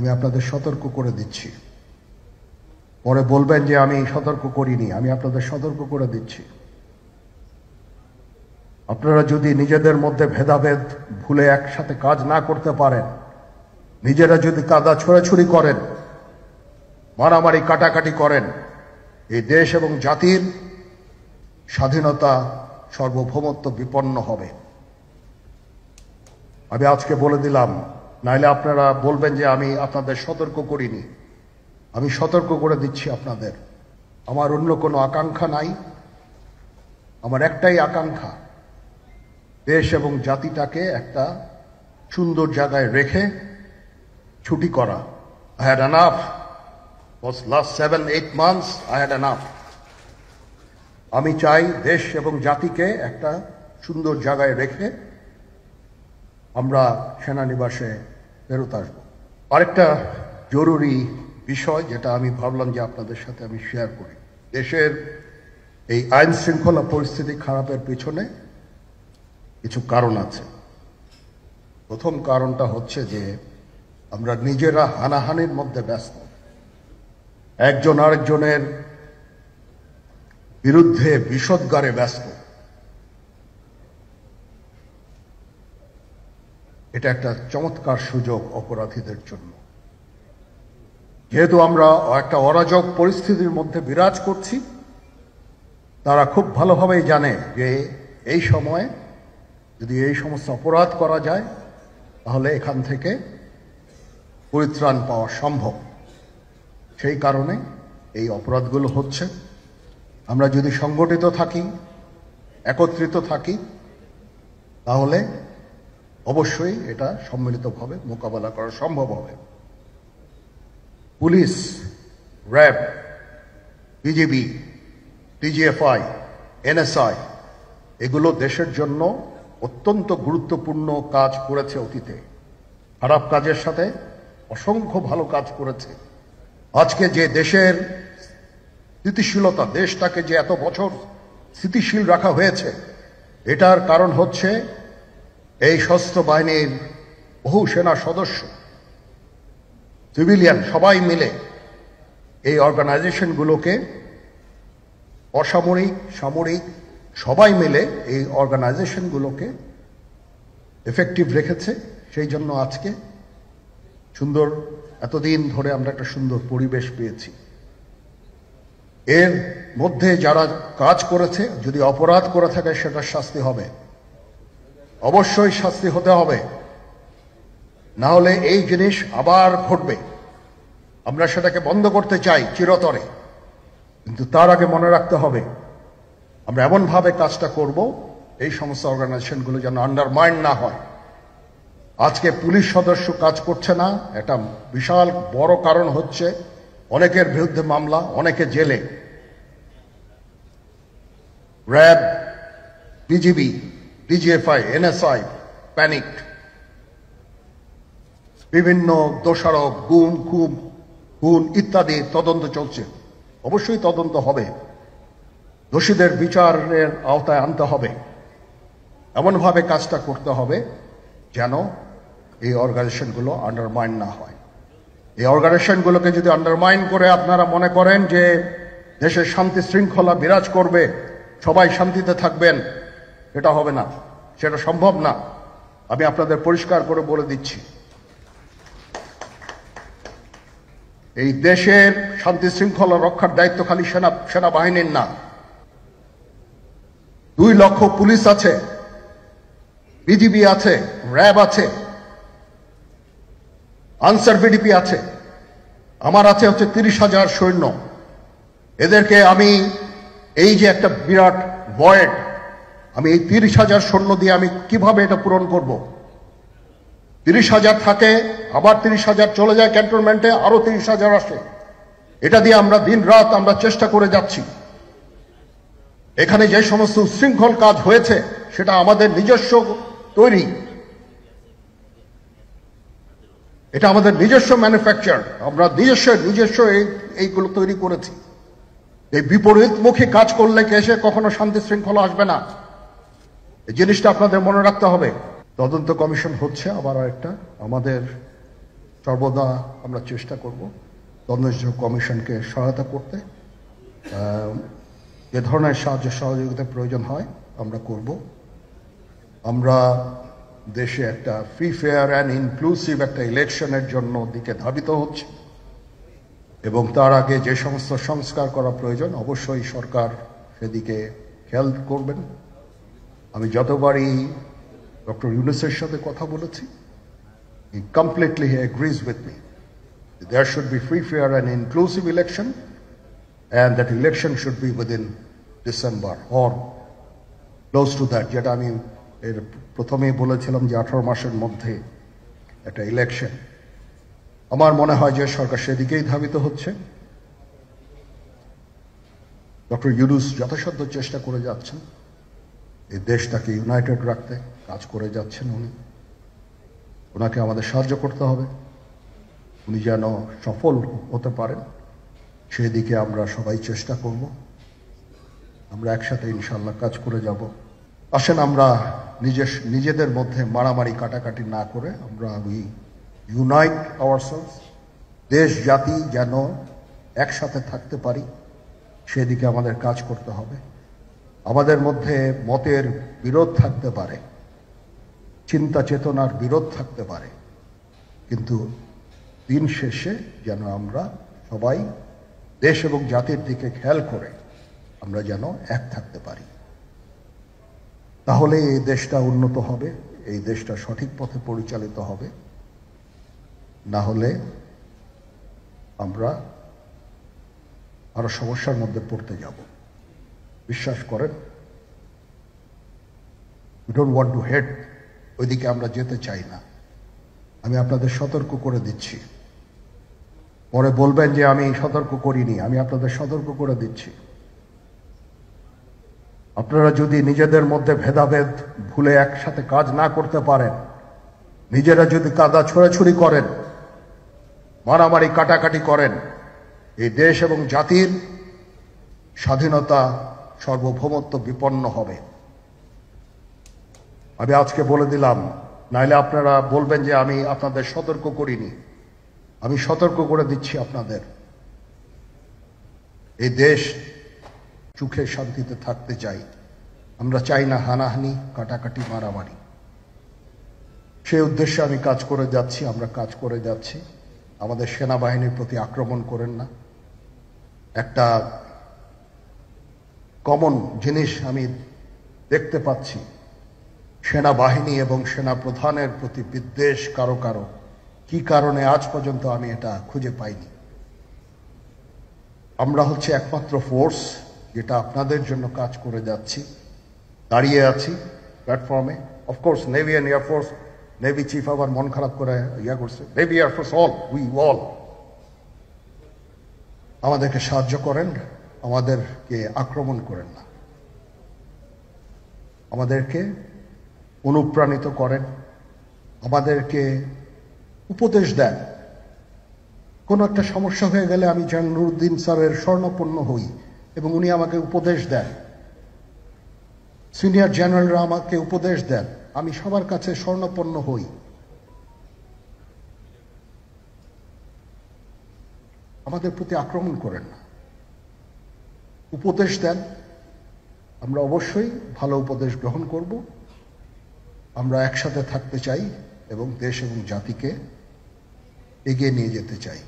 আমি আপনাদের সতর্ক করে দিচ্ছি। পরে বলবেন যে আমি সতর্ক করিনি, আমি আপনাদের সতর্ক করে দিচ্ছি। আপনারা যদি নিজেদের মধ্যে ভেদাভেদ ভুলে একসাথে কাজ না করতে পারেন, নিজেরা যদি কাদা ছোড়াছুড়ি করেন, মারামারি কাটাকাটি করেন, এই দেশ এবং জাতির স্বাধীনতা সার্বভৌমত্ব বিপন্ন হবে। আমি আজকে বলে দিলাম, নাইলে আপনারা বলবেন যে আমি আপনাদের সতর্ক করিনি। আমি সতর্ক করে দিচ্ছি আপনাদের। আমার অন্য কোনো আকাঙ্ক্ষা নাই, আমার একটাই আকাঙ্ক্ষা, দেশ এবং জাতিটাকে একটা সুন্দর জায়গায় রেখে ছুটি করা। I had enough. Was last 7-8 months I had enough. আমি চাই দেশ এবং জাতিকে একটা সুন্দর জায়গায় রেখে আমরা সেনানিবাসে ফেরত আসব। আরেকটা জরুরি বিষয় যেটা আমি ভাবলাম যে আপনাদের সাথে আমি শেয়ার করি। দেশের এই আইন শৃঙ্খলা পরিস্থিতি খারাপের পিছনে কিছু কারণ আছে। প্রথম কারণটা হচ্ছে যে আমরা নিজেরা হানাহানির মধ্যে ব্যস্ত, একজন আরেকজনের বিরুদ্ধে বিষোদ্গারে ব্যস্ত। এটা একটা চমৎকার সুযোগ অপরাধীদের জন্য। যেহেতু আমরা একটা অরাজক পরিস্থিতির মধ্যে বিরাজ করছি, তারা খুব ভালোভাবেই জানে যে এই সময়ে যদি এই সমস্ত অপরাধ করা যায় তাহলে এখান থেকে পরিত্রাণ পাওয়া সম্ভব। সেই কারণে এই অপরাধগুলো হচ্ছে। আমরা যদি সংগঠিত থাকি, একত্রিত থাকি, তাহলে অবশ্যই এটা সম্মিলিতভাবে মোকাবেলা করা সম্ভব হবে। Police, RAB, BGB, DGFI, NSI এগুলো দেশের জন্য অত্যন্ত গুরুত্বপূর্ণ কাজ করেছে অতীতে। খারাপ কাজের সাথে অসংখ্য ভালো কাজ করেছে। আজকে যে দেশের স্থিতিশীলতা, দেশটাকে যে এত বছর স্থিতিশীল রাখা হয়েছে, এটার কারণ হচ্ছে এই সশস্ত্র বাহিনীর বহু সেনা সদস্য, সিভিলিয়ান সবাই মিলে এই অর্গানাইজেশনগুলোকে, অসামরিক সামরিক সবাই মিলে এই অর্গানাইজেশনগুলোকে এফেক্টিভ রেখেছে। সেই জন্য আজকে সুন্দর, এতদিন ধরে আমরা একটা সুন্দর পরিবেশ পেয়েছি। এর মধ্যে যারা কাজ করেছে, যদি অপরাধ করে থাকে সেটা শাস্তি হবে, অবশ্যই শাস্তি হতে হবে, না হলে এই জিনিস আবার ঘটবে। আমরা সেটাকে বন্ধ করতে চাই চিরতরে, কিন্তু তার আগে মনে রাখতে হবে আমরা এমনভাবে কাজটা করব এই সমস্ত অর্গানাইজেশনগুলো যেন আন্ডারমাইন না হয়। আজকে পুলিশ সদস্য কাজ করছে না, একটা বিশাল বড় কারণ হচ্ছে অনেকের বিরুদ্ধে মামলা, অনেকে জেলে। RAB, BGB, DGFI, NSI panicked. বিভিন্ন দোষারোপ, খুন ইত্যাদি তদন্ত চলছে। অবশ্যই তদন্ত হবে, দোষীদের বিচারের আওতায় আনতে হবে। এমনভাবে কাজটা করতে হবে যেন এই অর্গানাইজেশনগুলো আন্ডারমাইন না হয়। এই অর্গানাইজেশনগুলোকে যদি আন্ডারমাইন করে আপনারা মনে করেন যে দেশের শান্তি শৃঙ্খলা বিরাজ করবে, সবাই শান্তিতে থাকবেন, এটা হবে না, সেটা সম্ভব না। আমি আপনাদের পরিষ্কার করে বলে দিচ্ছি, এই দেশের শান্তি শৃঙ্খলা রক্ষার দায়িত্ব খালি সেনাবাহিনীর না। 2 লক্ষ পুলিশ আছে, বিজিবি আছে, র্যাব আছে, আনসার বিডিপি আছে, আমার আছে হচ্ছে 30,000 সৈন্য। এদেরকে আমি এই যে একটা বিরাট ভয়েড, আমি এই 30,000 সৈন্য দিয়ে আমি কিভাবে এটা পূরণ করব? 30,000 থাকে, আবার 30,000 চলে যায় ক্যান্টনমেন্টে, আরো 30,000 আসে। এটা দিয়ে আমরা দিন রাত আমরা চেষ্টা করে যাচ্ছি। এখানে যে সমস্ত উচ্ছৃঙ্খল কাজ হয়েছে সেটা আমাদের নিজস্ব তৈরি, এটা আমাদের নিজস্ব ম্যানুফ্যাকচার, আমরা নিজস্ব এইগুলো তৈরি করেছি। এই বিপরীতমুখী কাজ করলে এসে কখনো শান্তি শৃঙ্খলা আসবে না, এই জিনিসটা আপনাদের মনে রাখতে হবে। তদন্ত কমিশন হচ্ছে, আবার একটা আমাদের সর্বদা আমরা চেষ্টা করব তদন্ত কমিশনকে সহায়তা করতে। যে ধরনের সাহায্য সহযোগিতা প্রয়োজন হয় আমরা করব। আমরা দেশে একটা ফ্রি ফেয়ার অ্যান্ড ইনক্লুসিভ একটা ইলেকশনের জন্য দিকে ধাবিত হচ্ছে এবং তার আগে যে সমস্ত সংস্কার করা প্রয়োজন অবশ্যই সরকার সেদিকে খেয়াল করবেন। আমি যতবারই ডক্টর ইউনূসের সাথে কথা বলেছি, he completely agrees with me. There should be free, fair and inclusive election, and that election should be within December or close to that. যেটা আমি এর প্রথমেই বলেছিলাম যে 18 মাসের মধ্যে একটা ইলেকশন। আমার মনে হয় যে সরকার সেদিকেই ধাবিত হচ্ছে। ডক্টর ইউনূস যথাসাধ্য চেষ্টা করে যাচ্ছেন এই দেশটাকে ইউনাইটেড রাখতে, কাজ করে যাচ্ছেন উনি। ওনাকে আমাদের সাহায্য করতে হবে, উনি যেন সফল হতে পারেন সেদিকে আমরা সবাই চেষ্টা করব। আমরা একসাথে ইনশাল্লাহ কাজ করে যাব। আসেন আমরা নিজেদের মধ্যে মারামারি কাটাকাটি না করে আমরা ইউনাইট আওয়ারসেলস, দেশ জাতি যেন একসাথে থাকতে পারি সেদিকে আমাদের কাজ করতে হবে। আমাদের মধ্যে মতের বিরোধ থাকতে পারে, চিন্তা চেতনার বিরোধ থাকতে পারে, কিন্তু দিন শেষে যেন আমরা সবাই দেশ এবং জাতির দিকে খেয়াল করে আমরা যেন এক থাকতে পারি। তাহলে এই দেশটা উন্নত হবে, এই দেশটা সঠিক পথে পরিচালিত হবে। না হলে আমরা আরো সমস্যার মধ্যে পড়তে যাব। বিশ্বাস করেন, we don't want to head, ওইদিকে আমরা যেতে চাই না। আমি আপনাদের সতর্ক করে দিচ্ছি, পরে বলবেন যে আমি সতর্ক করিনি। আমি আপনাদের সতর্ক করে দিচ্ছি, আপনারা যদি নিজেদের মধ্যে ভেদাভেদ ভুলে একসাথে কাজ না করতে পারেন, নিজেরা যদি কাদা ছোড়াছুড়ি করেন, মারামারি কাটাকাটি করেন, এই দেশ এবং জাতির স্বাধীনতা সার্বভৌমত্ব বিপন্ন হবে। আমি আজকে বলে দিলাম, নাইলে আপনারা বলবেন যে আমি আপনাদের সতর্ক করিনি। আমি সতর্ক করে দিচ্ছি আপনাদের। এই দেশ সুখে শান্তিতে থাকতে চাই, আমরা চাই না হানাহানি, কাটাকাটি, মারামারি। সেই উদ্দেশ্যে আমি কাজ করে যাচ্ছি, আমরা কাজ করে যাচ্ছি। আমাদের সেনাবাহিনীর প্রতি আক্রমণ করেন না। একটা কমন জিনিস আমি দেখতে পাচ্ছি, সেনাবাহিনী এবং সেনা প্রধানের প্রতি বিদ্বেষ কারো কারো। কি কারণে আজ পর্যন্ত আমি এটা খুঁজে পাইনি। আমরা হচ্ছে একমাত্র ফোর্স যেটা আপনাদের জন্য কাজ করে যাচ্ছি, দাঁড়িয়ে আছি প্ল্যাটফর্মে। Of course navy and air force, navy chief আবার মন খারাপ করে করছে, navy air force all, we all. আমাদেরকে সাহায্য করেন, আমাদেরকে আক্রমণ করেন না, আমাদেরকে অনুপ্রাণিত করেন, আমাদেরকে উপদেশ দেন। কোনো একটা সমস্যা হয়ে গেলে আমি যেন নুরুদ্দিন স্যারের স্বর্ণপন্ন হই এবং উনি আমাকে উপদেশ দেন, সিনিয়র জেনারেলরা আমাকে উপদেশ দেন, আমি সবার কাছে স্বর্ণপন্ন হই। আমাদের প্রতি আক্রমণ করেন না, উপদেশ দেন। আমরা অবশ্যই ভালো উপদেশ গ্রহণ করব। আমরা একসাথে থাকতে চাই এবং দেশ এবং জাতিকে এগিয়ে নিয়ে যেতে চাই।